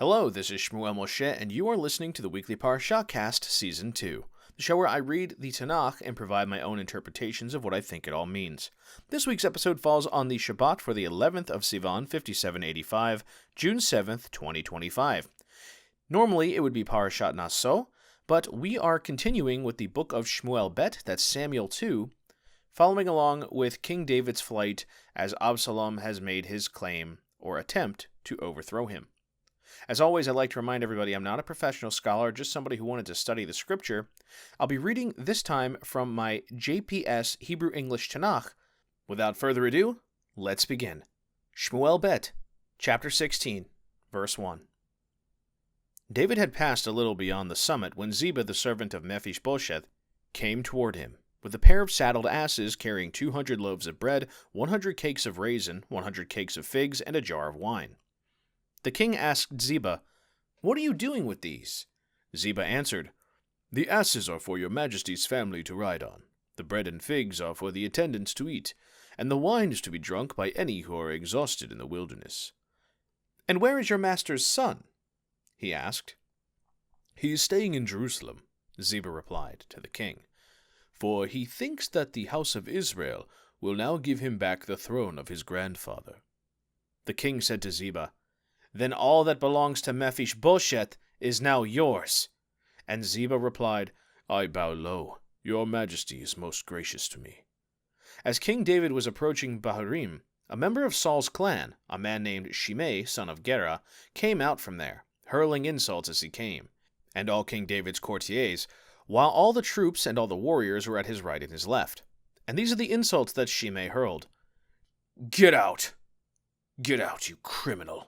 Hello, this is Shmuel Moshe, and you are listening to the Weekly Parashahcast Season 2, the show where I read the Tanakh and provide my own interpretations of what I think it all means. This week's episode falls on the Shabbat for the 11th of Sivan, 5785, June 7th, 2025. Normally, it would be Parashat Naso, but we are continuing with the book of Shmuel Bet, that's Samuel 2, following along with King David's flight as Absalom has made his claim or attempt to overthrow him. As always, I'd like to remind everybody I'm not a professional scholar, just somebody who wanted to study the scripture. I'll be reading this time from my JPS Hebrew English Tanakh. Without further ado, let's begin. Shmuel Bet, chapter 16, verse 1. David had passed a little beyond the summit when Ziba, the servant of Mephibosheth, came toward him, with a pair of saddled asses carrying 200 loaves of bread, 100 cakes of raisin, 100 cakes of figs, and a jar of wine. The king asked Ziba, "What are you doing with these?" Ziba answered, "The asses are for your majesty's family to ride on. The bread and figs are for the attendants to eat, and the wine is to be drunk by any who are exhausted in the wilderness." "And where is your master's son?" he asked. "He is staying in Jerusalem," Ziba replied to the king, "for he thinks that the house of Israel will now give him back the throne of his grandfather." The king said to Ziba, "Then all that belongs to Mephibosheth is now yours." And Ziba replied, "I bow low. Your majesty is most gracious to me." As King David was approaching Bahurim, a member of Saul's clan, a man named Shimei, son of Gera, came out from there, hurling insults as he came, and all King David's courtiers, while all the troops and all the warriors were at his right and his left. And these are the insults that Shimei hurled. "Get out! Get out, you criminal!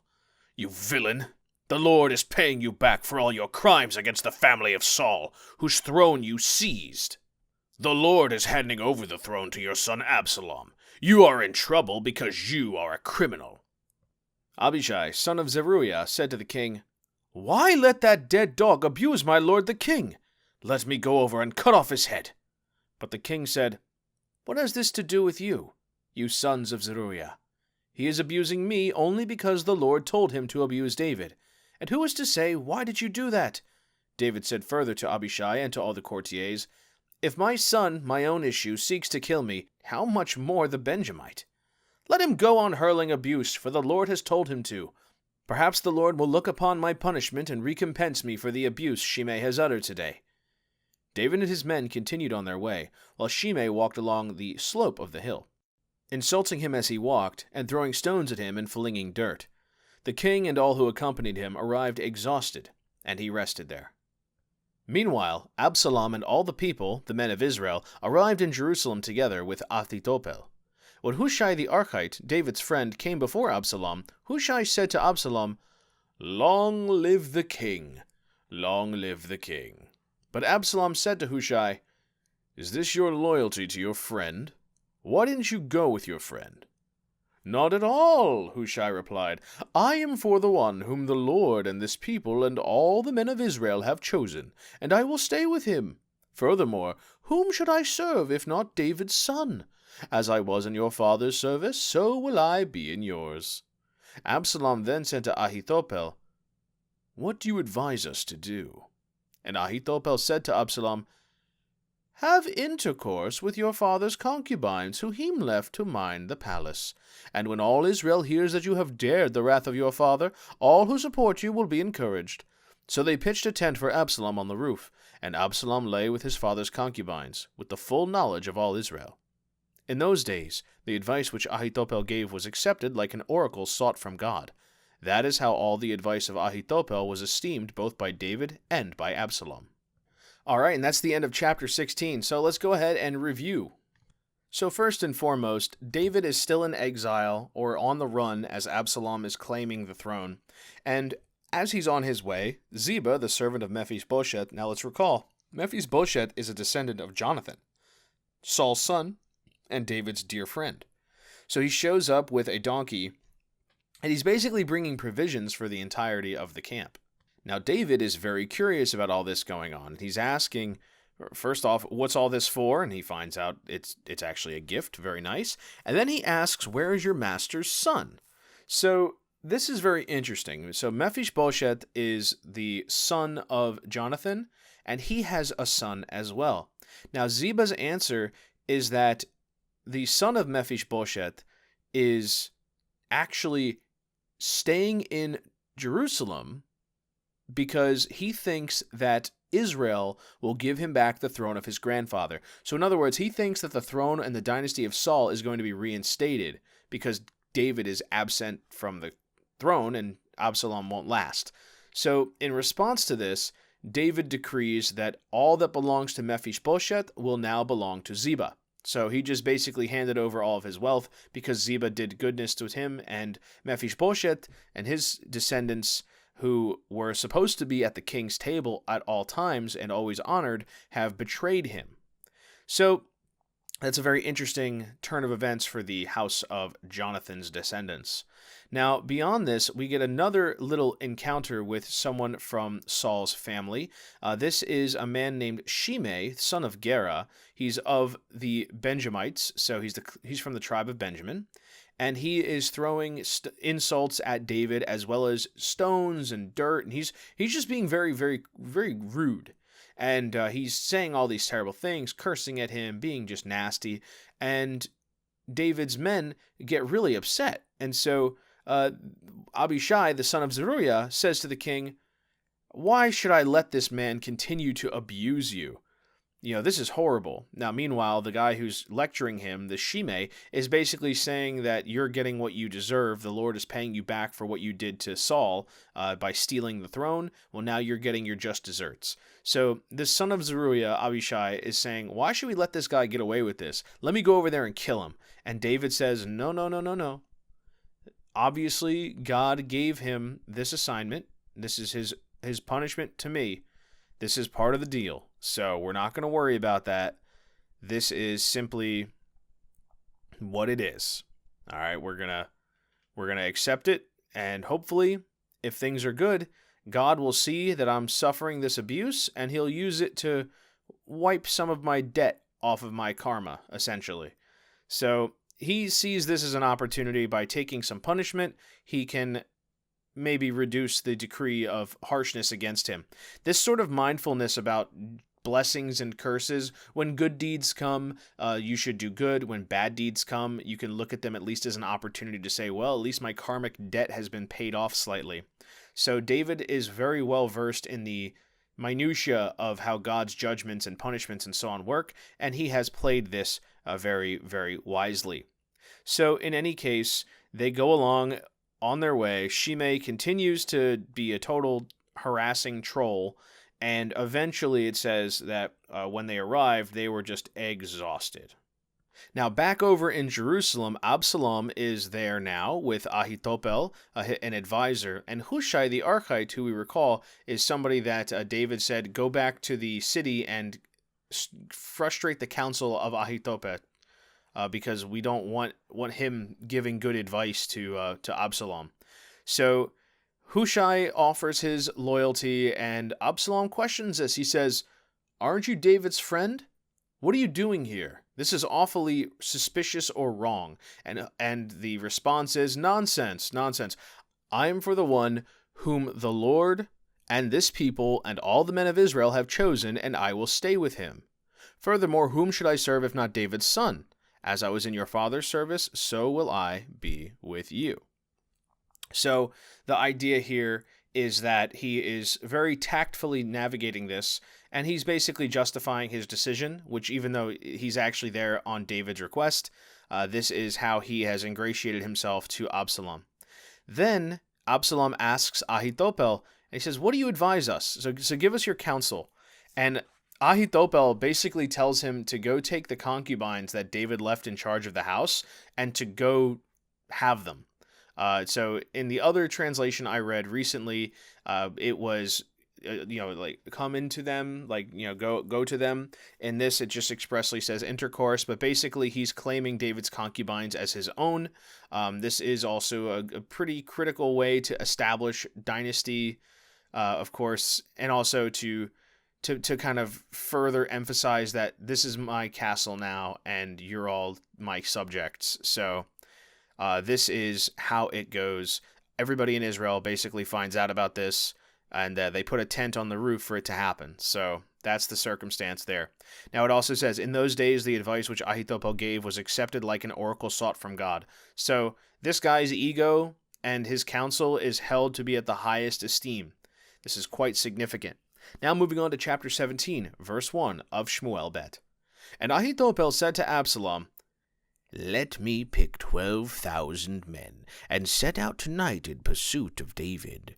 You villain! The Lord is paying you back for all your crimes against the family of Saul, whose throne you seized. The Lord is handing over the throne to your son Absalom. You are in trouble because you are a criminal." Abishai, son of Zeruiah, said to the king, "Why let that dead dog abuse my lord the king? Let me go over and cut off his head." But the king said, "What has this to do with you, you sons of Zeruiah? He is abusing me only because the Lord told him to abuse David. And who is to say, 'Why did you do that?'" David said further to Abishai and to all the courtiers, "If my son, my own issue, seeks to kill me, how much more the Benjamite? Let him go on hurling abuse, for the Lord has told him to. Perhaps the Lord will look upon my punishment and recompense me for the abuse Shimei has uttered today." David and his men continued on their way, while Shimei walked along the slope of the hill, insulting him as he walked, and throwing stones at him and flinging dirt. The king and all who accompanied him arrived exhausted, and he rested there. Meanwhile, Absalom and all the people, the men of Israel, arrived in Jerusalem together with Ahithophel. When Hushai the Archite, David's friend, came before Absalom, Hushai said to Absalom, "Long live the king! Long live the king!" But Absalom said to Hushai, "Is this your loyalty to your friend? Why didn't you go with your friend?" "Not at all," Hushai replied. "I am for the one whom the Lord and this people and all the men of Israel have chosen, and I will stay with him. Furthermore, whom should I serve if not David's son? As I was in your father's service, so will I be in yours." Absalom then said to Ahithophel, "What do you advise us to do?" And Ahithophel said to Absalom, "Have intercourse with your father's concubines, who he left to mind the palace. And when all Israel hears that you have dared the wrath of your father, all who support you will be encouraged." So they pitched a tent for Absalom on the roof, and Absalom lay with his father's concubines, with the full knowledge of all Israel. In those days, the advice which Ahithophel gave was accepted like an oracle sought from God. That is how all the advice of Ahithophel was esteemed both by David and by Absalom. All right, and that's the end of chapter 16, so let's go ahead and review. So first and foremost, David is still in exile or on the run as Absalom is claiming the throne. And as he's on his way, Ziba, the servant of Mephibosheth, now let's recall, Mephibosheth is a descendant of Jonathan, Saul's son, and David's dear friend. So he shows up with a donkey, and he's basically bringing provisions for the entirety of the camp. Now, David is very curious about all this going on. He's asking, first off, what's all this for? And he finds out it's actually a gift. Very nice. And then he asks, where is your master's son? So this is very interesting. So Mephibosheth is the son of Jonathan, and he has a son as well. Now Ziba's answer is that the son of Mephibosheth is actually staying in Jerusalem because he thinks that Israel will give him back the throne of his grandfather. So in other words, he thinks that the throne and the dynasty of Saul is going to be reinstated because David is absent from the throne and Absalom won't last. So in response to this, David decrees that all that belongs to Mephibosheth will now belong to Ziba. So he just basically handed over all of his wealth because Ziba did goodness to him, and Mephibosheth and his descendants, who were supposed to be at the king's table at all times and always honored, have betrayed him. So that's a very interesting turn of events for the house of Jonathan's descendants. Now, beyond this, we get another little encounter with someone from Saul's family. This is a man named Shimei, son of Gera. He's of the Benjamites, so he's from the tribe of Benjamin. And he is throwing insults at David as well as stones and dirt, and he's just being very, very, very rude. And he's saying all these terrible things, cursing at him, being just nasty. And David's men get really upset. And so Abishai, the son of Zeruiah, says to the king, "Why should I let this man continue to abuse you? This is horrible." Now, meanwhile, the guy who's lecturing him, the Shimei, is basically saying that you're getting what you deserve. The Lord is paying you back for what you did to Saul by stealing the throne. Well, now you're getting your just deserts. So the son of Zeruiah, Abishai, is saying, "Why should we let this guy get away with this? Let me go over there and kill him." And David says, "No, no, no, no, no. Obviously, God gave him this assignment. This is his punishment to me. This is part of the deal. So we're not going to worry about that. This is simply what it is. All right, we're going to accept it, and hopefully, if things are good, God will see that I'm suffering this abuse, and he'll use it to wipe some of my debt off of my karma, essentially." So he sees this as an opportunity. By taking some punishment, he can maybe reduce the decree of harshness against him. This sort of mindfulness about blessings and curses, when good deeds come, you should do good. When bad deeds come, you can look at them at least as an opportunity to say, well, at least my karmic debt has been paid off slightly. So David is very well versed in the minutia of how God's judgments and punishments and so on work, and he has played this very, very wisely. So in any case, they go along on their way. Shimei continues to be a total harassing troll, and eventually it says that when they arrived, they were just exhausted. Now, back over in Jerusalem, Absalom is there now with Ahithophel, an advisor, and Hushai the Archite, who we recall, is somebody that David said, go back to the city and frustrate the counsel of Ahithophel, because we don't want him giving good advice to Absalom. So Hushai offers his loyalty, and Absalom questions this. He says, "Aren't you David's friend? What are you doing here? This is awfully suspicious or wrong." And the response is, nonsense. I am for the one whom the Lord and this people and all the men of Israel have chosen, and I will stay with him. Furthermore, whom should I serve if not David's son? As I was in your father's service, so will I be with you. So the idea here is that he is very tactfully navigating this, and he's basically justifying his decision, which even though he's actually there on David's request, this is how he has ingratiated himself to Absalom. Then Absalom asks Ahithophel, and he says, "What do you advise us? So give us your counsel." And Ahithophel basically tells him to go take the concubines that David left in charge of the house and to go have them. So in the other translation I read recently, it was, like come into them, go to them. In this, it just expressly says intercourse, but basically he's claiming David's concubines as his own. This is also a pretty critical way to establish dynasty, of course, and also to kind of further emphasize that this is my castle now and you're all my subjects. So this is how it goes. everybody in Israel basically finds out about this, and they put a tent on the roof for it to happen. So that's the circumstance there. Now it also says, in those days the advice which Ahithophel gave was accepted like an oracle sought from God. So this guy's ego and his counsel is held to be at the highest esteem. This is quite significant. Now moving on to chapter 17, verse 1 of Shmuel Bet. And Ahithophel said to Absalom, "Let me pick 12,000 men, and set out tonight in pursuit of David.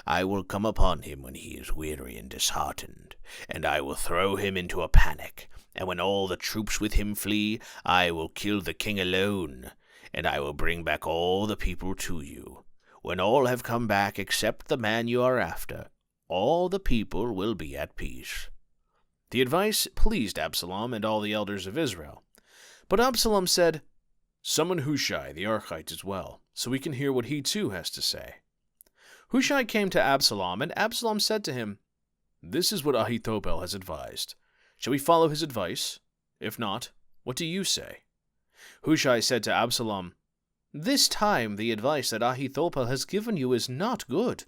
I will come upon him when he is weary and disheartened, and I will throw him into a panic, and when all the troops with him flee, I will kill the king alone, and I will bring back all the people to you. When all have come back except the man you are after, all the people will be at peace." The advice pleased Absalom and all the elders of Israel. But Absalom said, "Summon Hushai the Archite as well, so we can hear what he too has to say." Hushai came to Absalom, and Absalom said to him, "This is what Ahithophel has advised. Shall we follow his advice? If not, what do you say?" Hushai said to Absalom, "This time the advice that Ahithophel has given you is not good.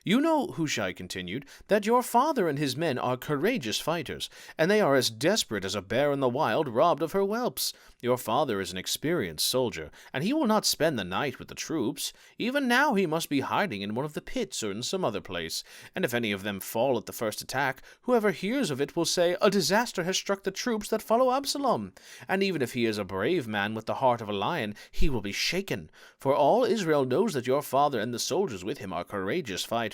You know," Hushai continued, "that your father and his men are courageous fighters, and they are as desperate as a bear in the wild robbed of her whelps. Your father is an experienced soldier, and he will not spend the night with the troops. Even now he must be hiding in one of the pits or in some other place, and if any of them fall at the first attack, whoever hears of it will say, 'A disaster has struck the troops that follow Absalom.' And even if he is a brave man with the heart of a lion, he will be shaken, for all Israel knows that your father and the soldiers with him are courageous fighters.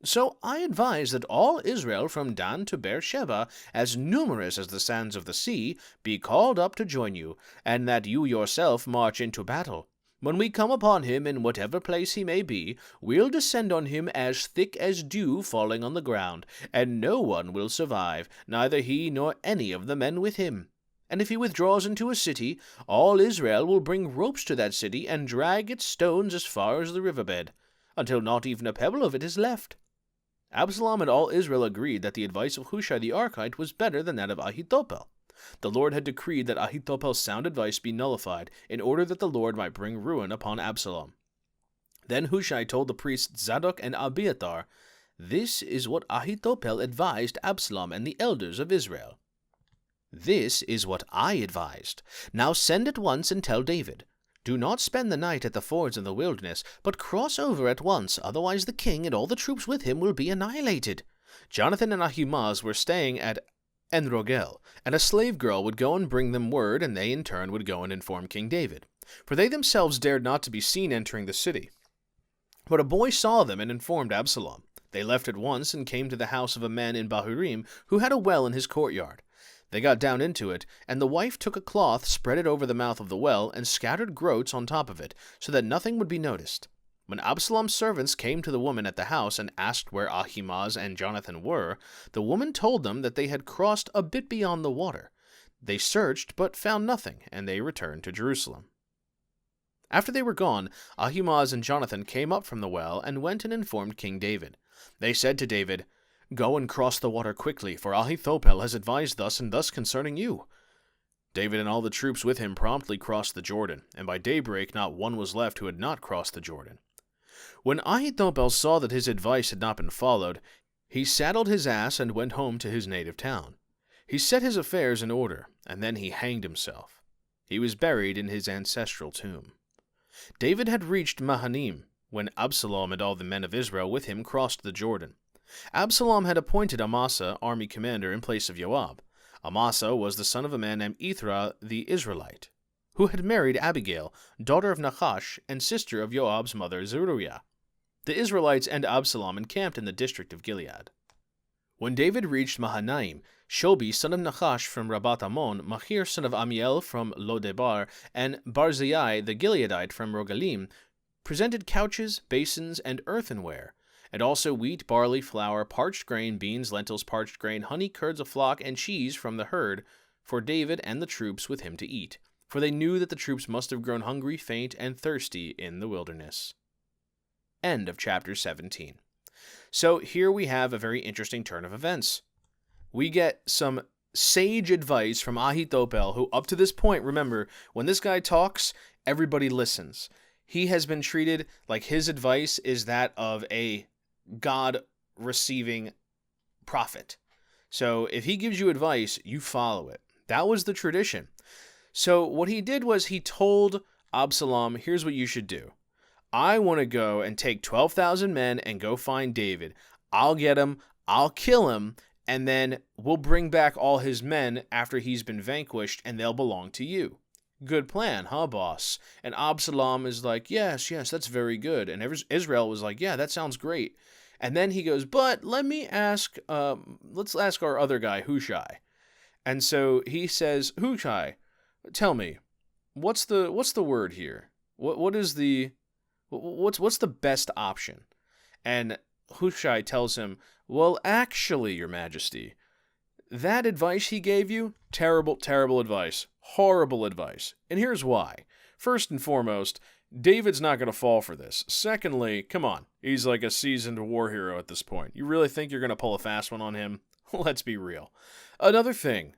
So I advise that all Israel from Dan to Beersheba, as numerous as the sands of the sea, be called up to join you, and that you yourself march into battle. When we come upon him in whatever place he may be, we'll descend on him as thick as dew falling on the ground, and no one will survive, neither he nor any of the men with him. And if he withdraws into a city, all Israel will bring ropes to that city and drag its stones as far as the riverbed, until not even a pebble of it is left." Absalom and all Israel agreed that the advice of Hushai the Archite was better than that of Ahithophel. The Lord had decreed that Ahithophel's sound advice be nullified, in order that the Lord might bring ruin upon Absalom. Then Hushai told the priests Zadok and Abiathar, "This is what Ahithophel advised Absalom and the elders of Israel." "This is what I advised. Now send at once and tell David, 'Do not spend the night at the fords in the wilderness, but cross over at once, otherwise the king and all the troops with him will be annihilated.'" Jonathan and Ahimaaz were staying at Enrogel, and a slave girl would go and bring them word, and they in turn would go and inform King David. For they themselves dared not to be seen entering the city. But a boy saw them and informed Absalom. They left at once and came to the house of a man in Bahurim who had a well in his courtyard. They got down into it, and the wife took a cloth, spread it over the mouth of the well, and scattered groats on top of it, so that nothing would be noticed. When Absalom's servants came to the woman at the house and asked where Ahimaaz and Jonathan were, the woman told them that they had crossed a bit beyond the water. They searched, but found nothing, and they returned to Jerusalem. After they were gone, Ahimaaz and Jonathan came up from the well and went and informed King David. They said to David, "Go and cross the water quickly, for Ahithophel has advised thus and thus concerning you." David and all the troops with him promptly crossed the Jordan, and by daybreak not one was left who had not crossed the Jordan. When Ahithophel saw that his advice had not been followed, he saddled his ass and went home to his native town. He set his affairs in order, and then he hanged himself. He was buried in his ancestral tomb. David had reached Mahanaim when Absalom and all the men of Israel with him crossed the Jordan. Absalom had appointed Amasa army commander in place of Joab. Amasa was the son of a man named Ithra the Israelite, who had married Abigail, daughter of Nachash and sister of Joab's mother Zeruiah. The Israelites and Absalom encamped in the district of Gilead. When David reached Mahanaim, Shobi son of Nachash from Rabat Ammon, Machir son of Amiel from Lodebar, and Barzillai the Gileadite from Rogalim presented couches, basins, and earthenware, and also wheat, barley, flour, parched grain, beans, lentils, parched grain, honey, curds of flock, and cheese from the herd, for David and the troops with him to eat, for they knew that the troops must have grown hungry, faint, and thirsty in the wilderness. End of chapter 17. So here we have a very interesting turn of events. We get some sage advice from Ahithophel, who up to this point, remember, when this guy talks, everybody listens. he has been treated like his advice is that of a God-receiving prophet. So if he gives you advice, you follow it. That was the tradition. So what he did was he told Absalom, here's what you should do. I want to go and take 12,000 men and go find David. I'll get him, I'll kill him, and then we'll bring back all his men after he's been vanquished, and they'll belong to you. Good plan, huh, boss? And Absalom is like, yes, that's very good. And Israel was like, yeah, that sounds great. And then he goes, but let me ask, let's ask our other guy, Hushai. And so he says, Hushai, tell me, what's the word here? What's the best option? And Hushai tells him, well, actually, Your Majesty, that advice he gave you, terrible, terrible advice. Horrible advice. And here's why. First and foremost, David's not going to fall for this. Secondly, come on, he's like a seasoned war hero at this point. You really think you're going to pull a fast one on him? Let's be real. Another thing,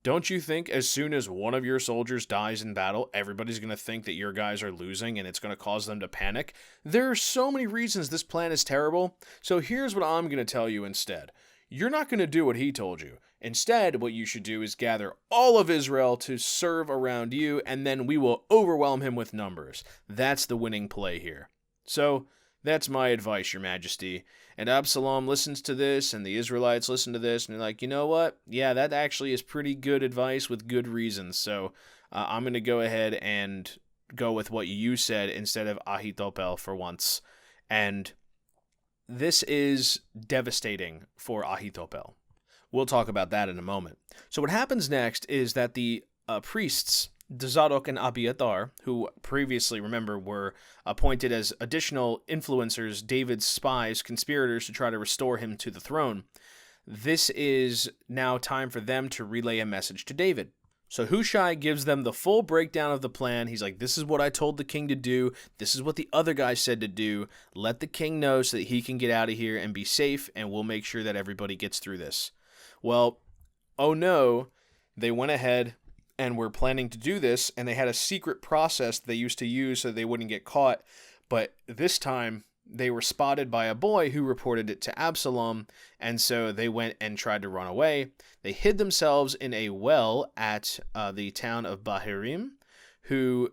don't you think as soon as one of your soldiers dies in battle, everybody's going to think that your guys are losing and it's going to cause them to panic? There are so many reasons this plan is terrible, so here's what I'm going to tell you instead. You're not going to do what he told you. Instead, what you should do is gather all of Israel to serve around you, and then we will overwhelm him with numbers. That's the winning play here. So, that's my advice, Your Majesty. And Absalom listens to this, and the Israelites listen to this, and they're like, you know what? Yeah, that actually is pretty good advice with good reasons. So, I'm going to go ahead and go with what you said instead of Ahithophel for once. And this is devastating for Ahithophel. We'll talk about that in a moment. So what happens next is that the priests, Zadok and Abiathar, who previously, remember, were appointed as additional influencers, David's spies, conspirators to try to restore him to the throne, this is now time for them to relay a message to David. So Hushai gives them the full breakdown of the plan. He's like, this is what I told the king to do. This is what the other guy said to do. Let the king know so that he can get out of here and be safe, and we'll make sure that everybody gets through this. Well, oh no, they went ahead and were planning to do this, and they had a secret process they used to use so they wouldn't get caught. But this time, they were spotted by a boy who reported it to Absalom, and so they went and tried to run away. They hid themselves in a well at the town of Bahirim, who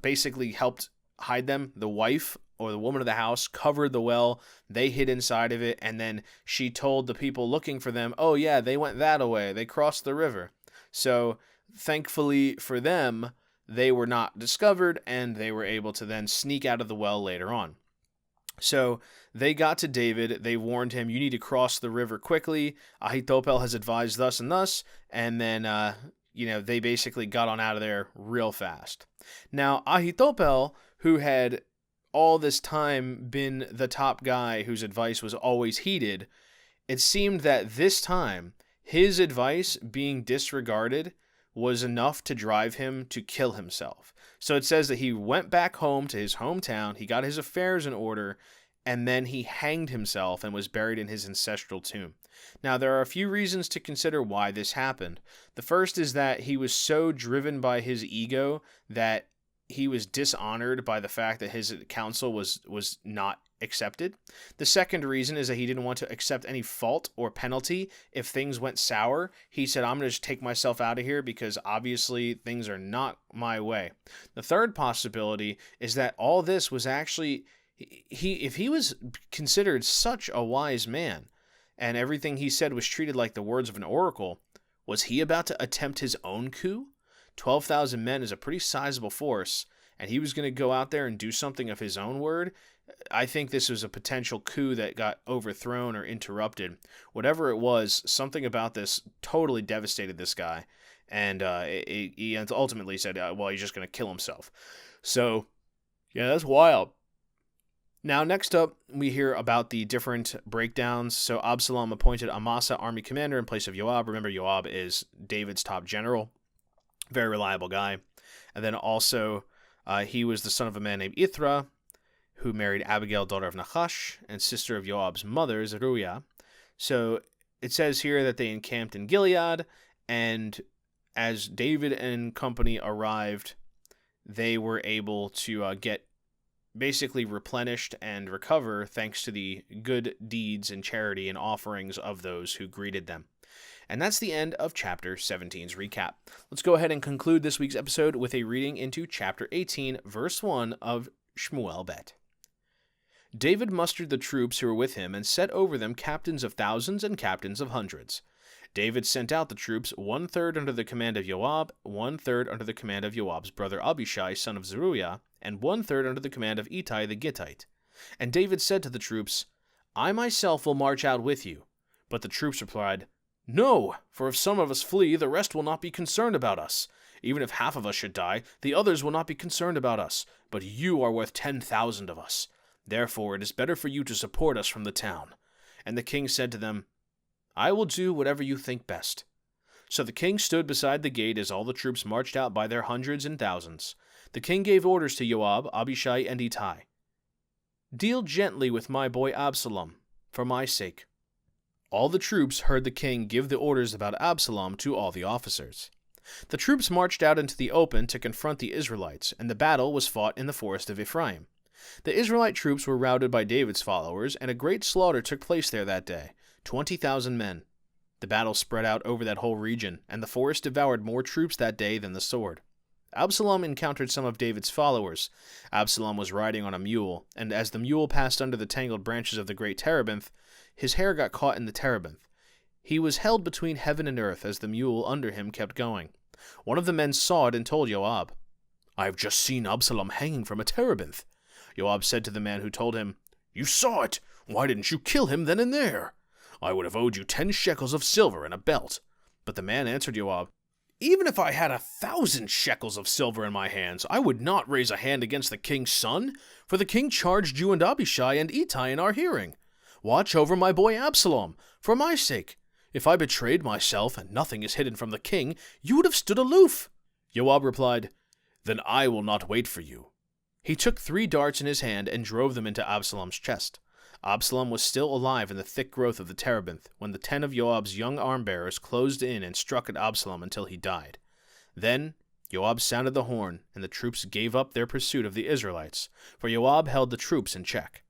basically helped hide them. The wife or the woman of the house covered the well. They hid inside of it, and then she told the people looking for them, oh yeah, they went that way. They crossed the river. So thankfully for them, they were not discovered, and they were able to then sneak out of the well later on. So they got to David. They warned him, you need to cross the river quickly. Ahithophel has advised thus and thus. And then, they basically got on out of there real fast. Now, Ahithophel, who had all this time been the top guy whose advice was always heeded, it seemed that this time, his advice being disregarded was enough to drive him to kill himself. So it says that he went back home to his hometown, he got his affairs in order, and then he hanged himself and was buried in his ancestral tomb. Now, there are a few reasons to consider why this happened. The first is that he was so driven by his ego that he was dishonored by the fact that his counsel was not accepted. The second reason is that he didn't want to accept any fault or penalty if things went sour. He said, I'm going to just take myself out of here because obviously things are not my way. The third possibility is that all this was actually, if he was considered such a wise man and everything he said was treated like the words of an oracle, was he about to attempt his own coup? 12,000 men is a pretty sizable force, and he was going to go out there and do something of his own word. I think this was a potential coup that got overthrown or interrupted. Whatever it was, something about this totally devastated this guy, and he ultimately said, well, he's just going to kill himself. So, yeah, that's wild. Now, next up, we hear about the different breakdowns. So Absalom appointed Amasa army commander in place of Joab. Remember, Joab is David's top general. Very reliable guy. And then also, he was the son of a man named Ithra, who married Abigail, daughter of Nachash, and sister of Joab's mother, Zeruiah. So it says here that they encamped in Gilead, and as David and company arrived, they were able to get basically replenished and recover thanks to the good deeds and charity and offerings of those who greeted them. And that's the end of Chapter 17's recap. Let's go ahead and conclude this week's episode with a reading into Chapter 18, Verse 1 of Shmuel Bet. David mustered the troops who were with him and set over them captains of thousands and captains of hundreds. David sent out the troops, 1/3 under the command of Joab, 1/3 under the command of Joab's brother Abishai, son of Zeruiah, and 1/3 under the command of Ittai the Gittite. And David said to the troops, I myself will march out with you. But the troops replied, No, for if some of us flee, the rest will not be concerned about us. Even if half of us should die, the others will not be concerned about us. But you are worth 10,000 of us. Therefore it is better for you to support us from the town. And the king said to them, I will do whatever you think best. So the king stood beside the gate as all the troops marched out by their hundreds and thousands. The king gave orders to Joab, Abishai, and Ittai. Deal gently with my boy Absalom, for my sake. All the troops heard the king give the orders about Absalom to all the officers. The troops marched out into the open to confront the Israelites, and the battle was fought in the forest of Ephraim. The Israelite troops were routed by David's followers, and a great slaughter took place there that day, 20,000 men. The battle spread out over that whole region, and the forest devoured more troops that day than the sword. Absalom encountered some of David's followers. Absalom was riding on a mule, and as the mule passed under the tangled branches of the great terebinth, his hair got caught in the terebinth. He was held between heaven and earth as the mule under him kept going. One of the men saw it and told Joab, I have just seen Absalom hanging from a terebinth. Joab said to the man who told him, You saw it! Why didn't you kill him then and there? I would have owed you 10 shekels of silver and a belt. But the man answered Joab, Even if I had 1,000 shekels of silver in my hands, I would not raise a hand against the king's son, for the king charged you and Abishai and Ittai in our hearing. Watch over my boy Absalom, for my sake. If I betrayed myself and nothing is hidden from the king, you would have stood aloof. Joab replied, Then I will not wait for you. He took 3 darts in his hand and drove them into Absalom's chest. Absalom was still alive in the thick growth of the terebinth when the 10 of Joab's young arm-bearers closed in and struck at Absalom until he died. Then Joab sounded the horn, and the troops gave up their pursuit of the Israelites, for Joab held the troops in check.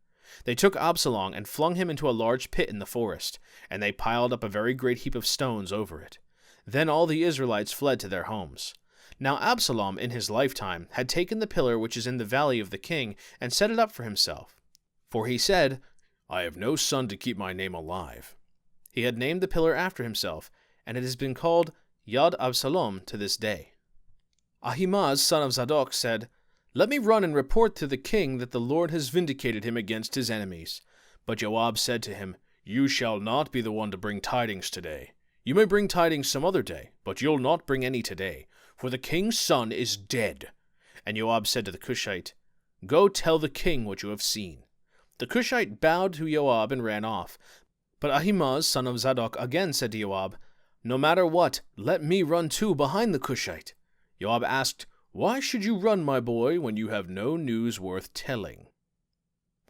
They took Absalom and flung him into a large pit in the forest, and they piled up a very great heap of stones over it. Then all the Israelites fled to their homes. Now Absalom, in his lifetime, had taken the pillar which is in the valley of the king, and set it up for himself. For he said, I have no son to keep my name alive. He had named the pillar after himself, and it has been called Yad Absalom to this day. Ahimaaz, son of Zadok, said, Let me run and report to the king that the Lord has vindicated him against his enemies. But Joab said to him, You shall not be the one to bring tidings today. You may bring tidings some other day, but you'll not bring any today, for the king's son is dead. And Joab said to the Cushite, Go tell the king what you have seen. The Cushite bowed to Joab and ran off. But Ahimaaz, son of Zadok, again said to Joab, No matter what, let me run too behind the Cushite. Joab asked, Why should you run, my boy, when you have no news worth telling?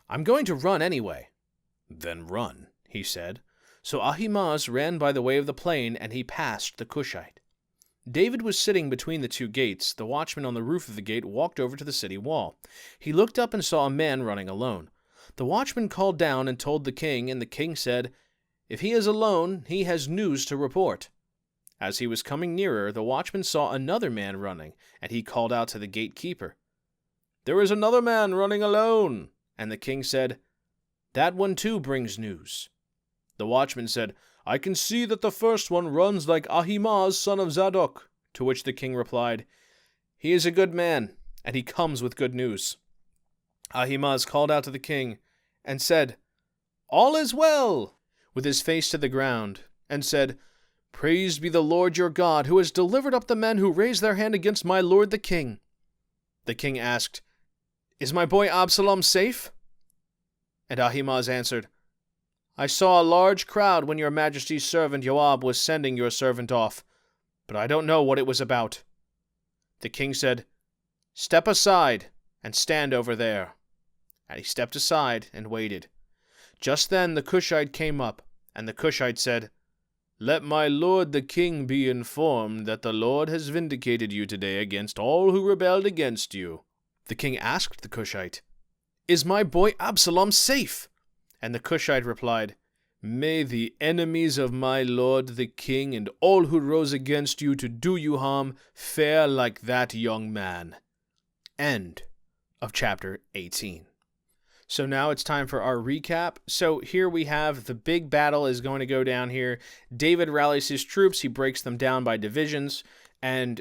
I'm going to run anyway. Then run, he said. So Ahimaaz ran by the way of the plain, and he passed the Cushite. David was sitting between the 2 gates. The watchman on the roof of the gate walked over to the city wall. He looked up and saw a man running alone. The watchman called down and told the king, and the king said, If he is alone, he has news to report. As he was coming nearer, the watchman saw another man running, and he called out to the gatekeeper, There is another man running alone. And the king said, That one too brings news. The watchman said, I can see that the first one runs like Ahimaaz, son of Zadok. To which the king replied, He is a good man, and he comes with good news. Ahimaaz called out to the king, and said, All is well, with his face to the ground, and said, Praised be the Lord your God, who has delivered up the men who raised their hand against my lord the king. The king asked, Is my boy Absalom safe? And Ahimaaz answered, I saw a large crowd when your majesty's servant Joab was sending your servant off, but I don't know what it was about. The king said, Step aside and stand over there. And he stepped aside and waited. Just then the Cushite came up, and the Cushite said, "Let my lord the king be informed that the Lord has vindicated you today against all who rebelled against you." The king asked the Cushite, "Is my boy Absalom safe?" And the Cushite replied, "May the enemies of my lord the king and all who rose against you to do you harm fare like that young man." End of chapter 18. So now it's time for our recap. So here we have the big battle is going to go down here. David rallies his troops. He breaks them down by divisions, and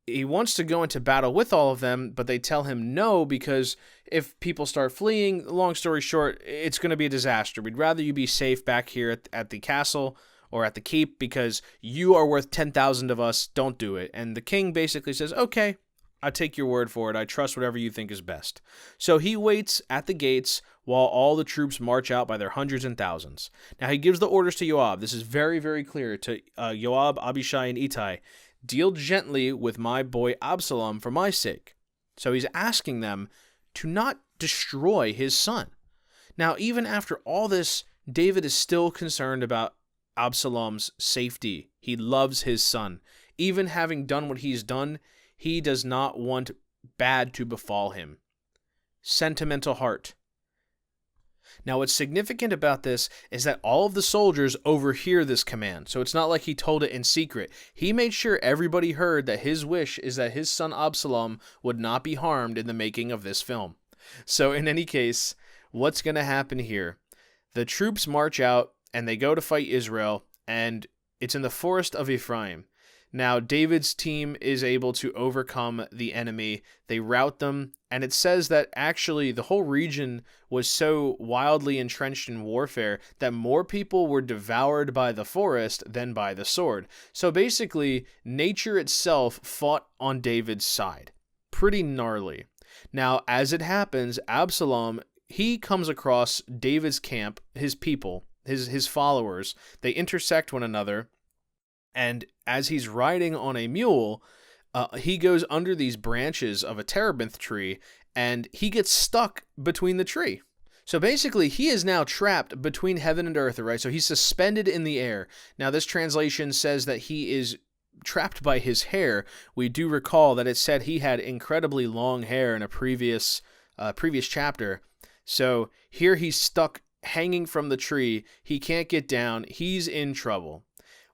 he wants to go into battle with all of them, but they tell him no, because if people start fleeing, long story short, it's going to be a disaster. We'd rather you be safe back here at the castle or at the keep, because you are worth 10,000 of us. Don't do it. And the king basically says, okay, I take your word for it. I trust whatever you think is best. So he waits at the gates while all the troops march out by their hundreds and thousands. Now he gives the orders to Yoab. This is very, very clear to Yoab, Abishai, and Ittai. Deal gently with my boy Absalom for my sake. So he's asking them to not destroy his son. Now, even after all this, David is still concerned about Absalom's safety. He loves his son. Even having done what he's done, he does not want bad to befall him. Sentimental heart. Now, what's significant about this is that all of the soldiers overhear this command. So it's not like he told it in secret. He made sure everybody heard that his wish is that his son Absalom would not be harmed in the making of this film. So in any case, what's going to happen here? The troops march out and they go to fight Israel, and it's in the forest of Ephraim. Now, David's team is able to overcome the enemy. They rout them, and it says that actually the whole region was so wildly entrenched in warfare that more people were devoured by the forest than by the sword. So basically, nature itself fought on David's side. Pretty gnarly. Now, as it happens, Absalom, he comes across David's camp, his people, his followers. They intersect one another. And as he's riding on a mule, he goes under these branches of a terebinth tree, and he gets stuck between the tree. So basically, he is now trapped between heaven and earth, right? So he's suspended in the air. Now, this translation says that he is trapped by his hair. We do recall that it said he had incredibly long hair in a previous chapter. So here he's stuck hanging from the tree. He can't get down. He's in trouble.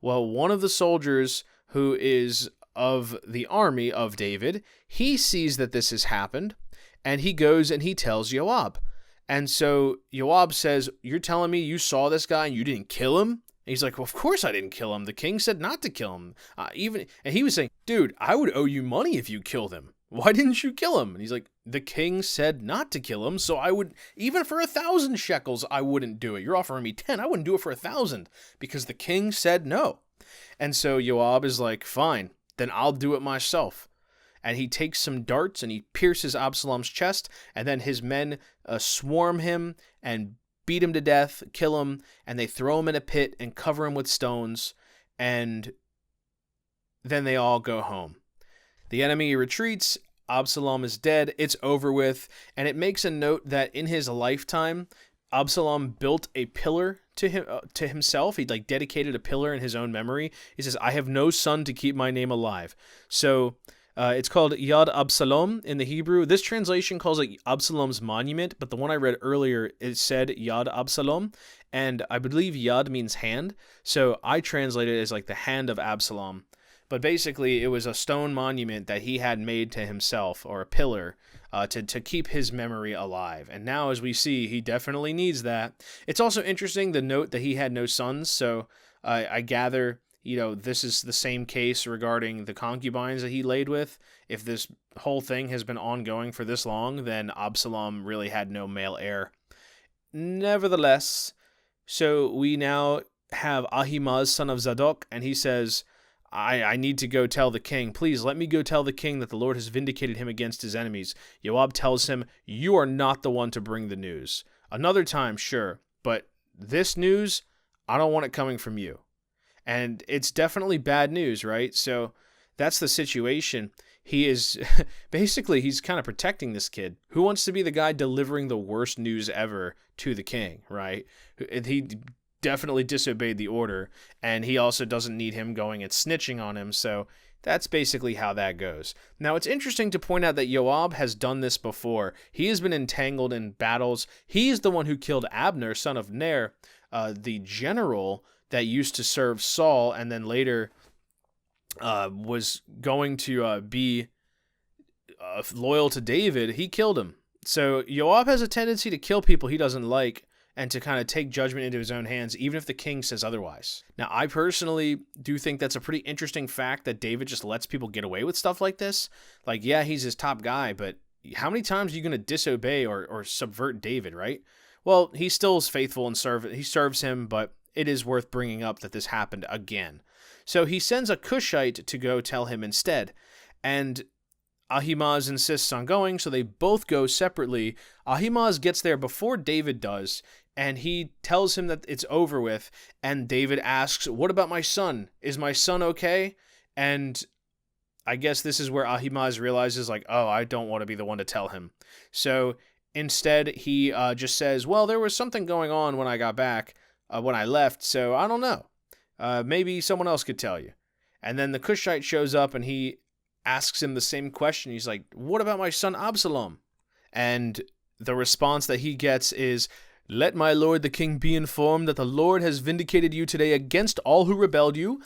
Well, one of the soldiers who is of the army of David, he sees that this has happened, and he goes and he tells Yoab. And so Yoab says, "You're telling me you saw this guy and you didn't kill him?" And he's like, "Well, of course I didn't kill him. The king said not to kill him." And he was saying, "Dude, I would owe you money if you killed him. Why didn't you kill him?" And he's like, "The king said not to kill him, so I would, even for 1,000 shekels, I wouldn't do it. You're offering me 10. I wouldn't do it for 1,000 because the king said no." And so Yoab is like, "Fine, then I'll do it myself." And he takes some darts and he pierces Absalom's chest, and then his men swarm him and beat him to death, kill him, and they throw him in a pit and cover him with stones, and then they all go home. The enemy retreats, Absalom is dead, it's over with, and it makes a note that in his lifetime, Absalom built a pillar to himself. He dedicated a pillar in his own memory. He says, "I have no son to keep my name alive." So it's called Yad Absalom in the Hebrew. This translation calls it Absalom's monument, but the one I read earlier, it said Yad Absalom, and I believe Yad means hand. So I translate it as like the hand of Absalom. But basically, it was a stone monument that he had made to himself, or a pillar, to keep his memory alive. And now, as we see, he definitely needs that. It's also interesting, the note that he had no sons. So I gather, this is the same case regarding the concubines that he laid with. If this whole thing has been ongoing for this long, then Absalom really had no male heir. Nevertheless, so we now have Ahimaaz, son of Zadok, and he says, I need to go tell the king. Please let me go tell the king that the Lord has vindicated him against his enemies. Yoab tells him, "You are not the one to bring the news. Another time, sure, but this news, I don't want it coming from you." And it's definitely bad news, right? So that's the situation. He is, basically, he's kind of protecting this kid. Who wants to be the guy delivering the worst news ever to the king, right? He definitely disobeyed the order, and he also doesn't need him going and snitching on him, so that's basically how that goes. Now, it's interesting to point out that Yoab has done this before. He has been entangled in battles. He's the one who killed Abner, son of Ner, the general that used to serve Saul, and then later was going to be loyal to David. He killed him. So Yoab has a tendency to kill people he doesn't like, and to kind of take judgment into his own hands, even if the king says otherwise. Now, I personally do think that's a pretty interesting fact that David just lets people get away with stuff like this. Like, yeah, he's his top guy, but how many times are you going to disobey or subvert David, right? Well, he still is faithful and he serves him, but it is worth bringing up that this happened again. So he sends a Cushite to go tell him instead, and Ahimaaz insists on going, so they both go separately. Ahimaaz gets there before David does, and he tells him that it's over with, and David asks, "What about my son? Is my son okay?" And I guess this is where Ahimaaz realizes, like, oh, I don't want to be the one to tell him. So instead, he just says, well, there was something going on when I got back, when I left, so I don't know. Maybe someone else could tell you. And then the Cushite shows up, and he asks him the same question. He's like, what about my son Absalom? And the response that he gets is, let my lord the king be informed that the Lord has vindicated you today against all who rebelled you.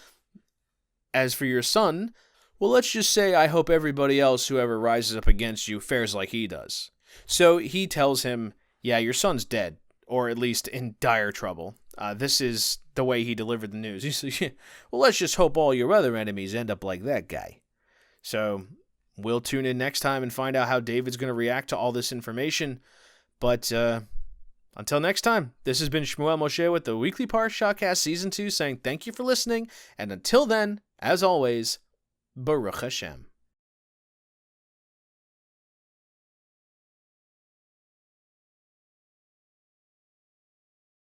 As for your son, well, let's just say I hope everybody else who ever rises up against you fares like he does. So he tells him, yeah, your son's dead, or at least in dire trouble. This is the way he delivered the news. He says, well, let's just hope all your other enemies end up like that guy. So we'll tune in next time and find out how David's going to react to all this information. But until next time, this has been Shmuel Moshe with the Weekly Parashahcast Season 2 saying thank you for listening, and until then, as always, Baruch Hashem.